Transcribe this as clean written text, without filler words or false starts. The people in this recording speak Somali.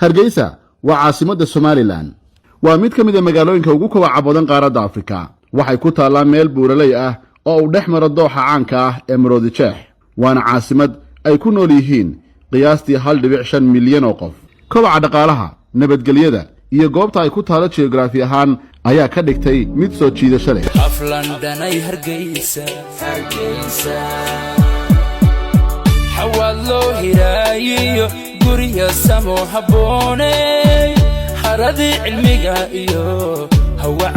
Hargeysa waa caasimadda Somaliland waa mid ka mid ah magaalooyinka ugu kobaca badan qaaradda Afrika waxay ku taalaa meel buuraley ah oo u dhexmara dooxa caanka ah ee Maroodi Jeex waana caasimad ay ku nool yihiin qiyaastii 1.5 milyan oo qof kobaca dhaqaalaha nabadgelyada iyo goobta ay ku taalo geography ahaan ayaa ka dhigtay mid soo jiidasho leh aflandanay Hargeysa حوالو هرايو guriga samo habone haradi cilmiga iyo hawa